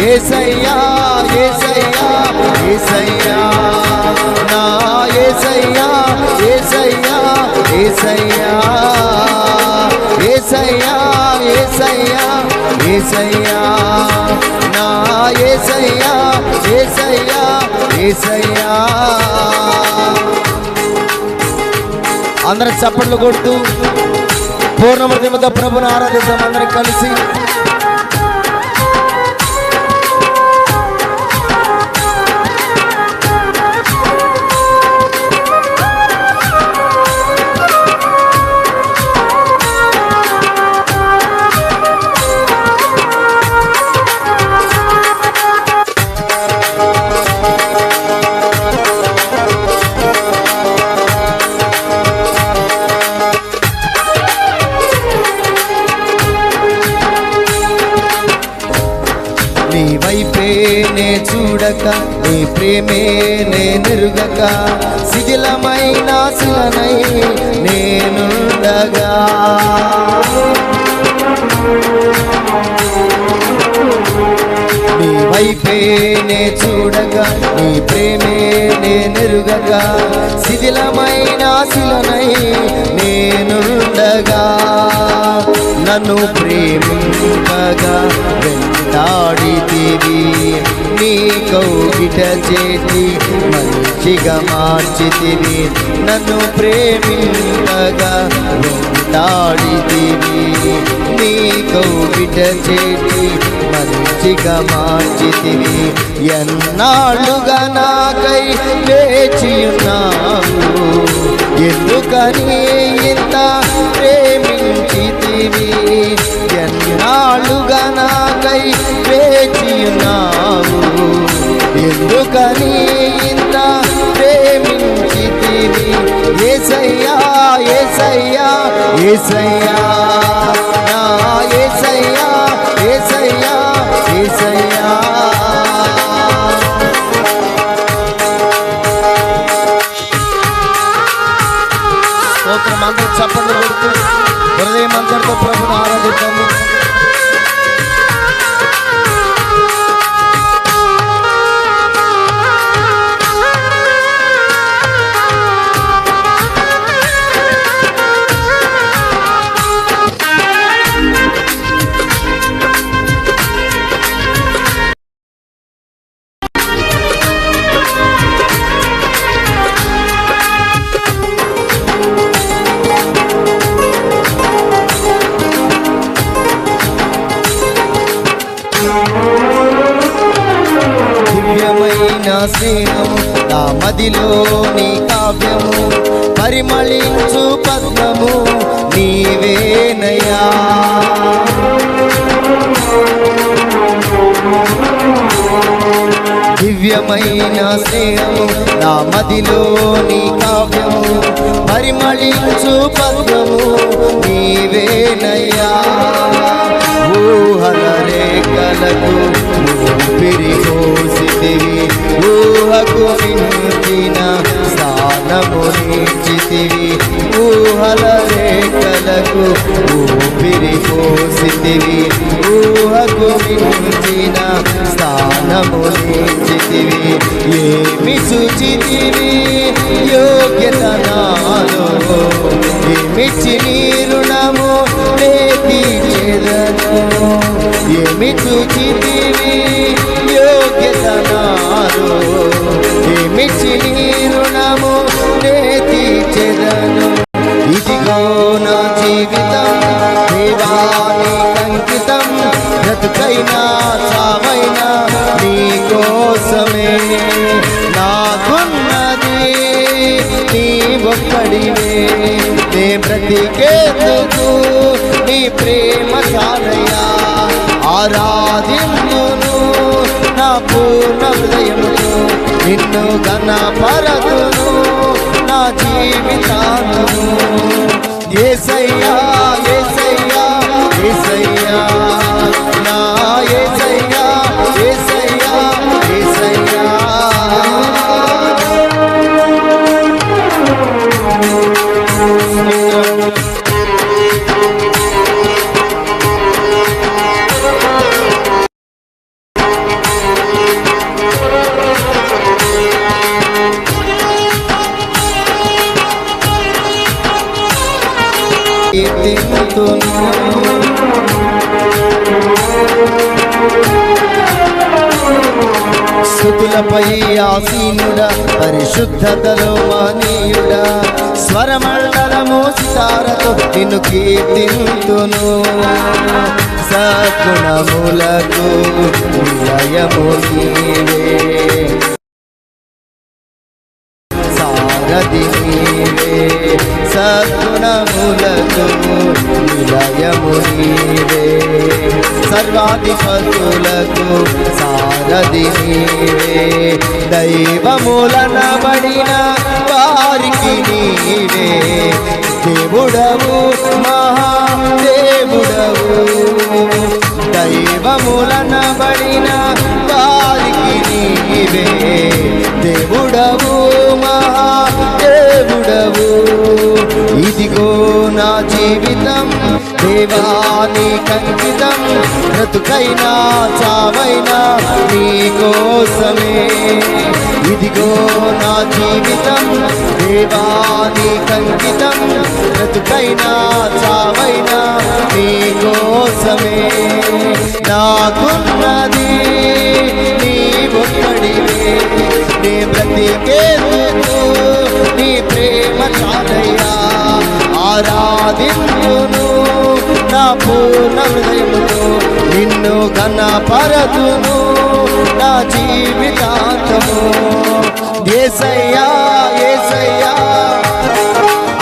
యేసయ్యా యేసయ్యా యేసయ్యా నా యేసయ్యా యేసయ్యా యేసయ్యా యేసయ్యా యేసయ్యా యేసయ్యా నా యేసయ్యా యేసయ్యా యేసయ్యా. అందరం చప్పట్లు కొడుతూ పూర్ణ హృదయంతో ప్రభుని ఆరాధిద్దాం అందరం కలిసి. నీ వైపే నే చూడక నీ ప్రేమే నేనెరుగక శిథిలమైన శిలనై నేనుండగా నీ వైపే నే చూడక నీ ప్రేమే నేనెరుగక శిథిలమైన శిలనై నేనుండగా నన్ను ప్రేమింపగా వెంటాడితివి నీ కౌగిట చేతి మంచిగా మార్చితివి నన్ను ప్రేమింపగా వెంటాడితివి నీ కౌగిట చేతి మంచిగా మార్చితివి ఎన్నాళ్ళుగా నాకై వేచియున్నావు ఎందుకని ఇంత ప్రేమించితివి ఎన్నాళ్ళుగా నాకై వేచియున్నావు ఎందుకని ఇంత ప్రేమించితివి యేసయ్యా యేసయ్యా యేసయ్యా నా యేసయ్యా యేసయ్యా యేసయ్యా. స్తోత్రం అందరూ చప్పట్లు కొడుతూ హృదయం అందరితో ప్రభుని ఆరాధిద్దాము. దివ్యమైన స్నేహము నా మదిలోని కావ్యము పరిమళించు పద్మము నీవేనయ్యా దివ్యమైన స్నేహము నా మదిలోని కావ్యము పరిమళించు పద్మము నీవేనయ్యా ఊహల రేఖలకు ఊపిరిపోసితివి ఊహకు మించిన స్థానము నిలిచితివి ఊహల రేఖలకు ఊపిరిపోసితివి ఊహకు మించిన స్థానము నిలిచితివి ఏమి సూచితివి యోగ్యత నాలో ఏమిచ్చి నీ రుణము నే తీర్చెదను ఏమి సూచితివి యోగ్యత నాలో ఏమిచ్చి నీ రుణము నే తీర్చెదను ఇదిగో నా జీవితం దేవాని అంకితం బ్రతుకైనా చావైనా నీ కోసమే నాకున్నది నీ ఒక్కడివే నే బ్రతికేందుకు నీ ప్రేమ చాలయ్యా ఆరాధిందును నా పూర్ణ హృదయముతో నిన్ను ఘనపరతును నా జీవితాను యేసయ్యా యేసయ్యా యేసయ్యా నా యేసయ్యా యేసయ్యా యేసయ్యా. స్తుతులపై ఆసీనుడా, పరిశుద్ధతలో మహనీయుడా, స్వరమండలము సితారతో నిన్ను కీర్తింతును. సద్గుణములకు నిలయము నీవే, సారథి నీవే, సద్గుణములకు నిలయము నీవే, సర్వాధిపతులకు సారథి నీవే, దైవములనబడిన వారికి నీవే, దేవుడవు మహాదేవుడవు, దైవములనబడిన వారికి నీవే, దేవుడవు మహాదేవుడవు. ఇదిగో నా జీవితం దేవానికంకితం, బ్రతుకైనా చావైనా నీ కోసమే. ఇదిగో నా జీవితం దేవానికంకితం, బ్రతుకైనా చావైనా నీ కోసమే. నాకున్నది నీ ఒక్కడివే, నీ బ్రతికేందుకు నీ ప్రేమ చాలయ్యా. ఆరాధించును నా పూర్ణ హృదయముతో, నిన్ను ఘనపరచును నా జీవితాంతము. యేసయ్యా యేసయ్యా,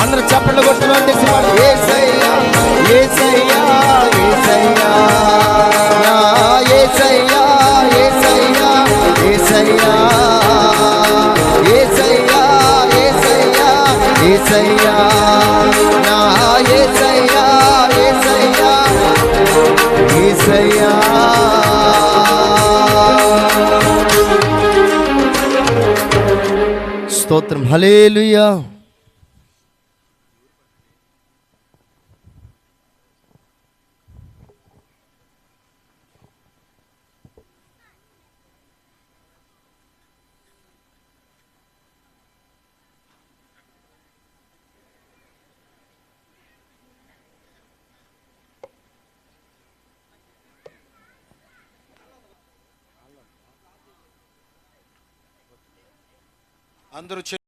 అందరూ చప్పట్లు కొట్టుకోండి. యేసయ్యా యేసయ్యా యేసయ్యా, నా యేసయ్యా యేసయ్యా యేసయ్యా, యేసయ్యా యేసయ్యా యేసయ్యా, నా యేసయ్యా యేసయ్యా యేసయ్యా. స్తోత్రం, హల్లెలూయా. అందరూ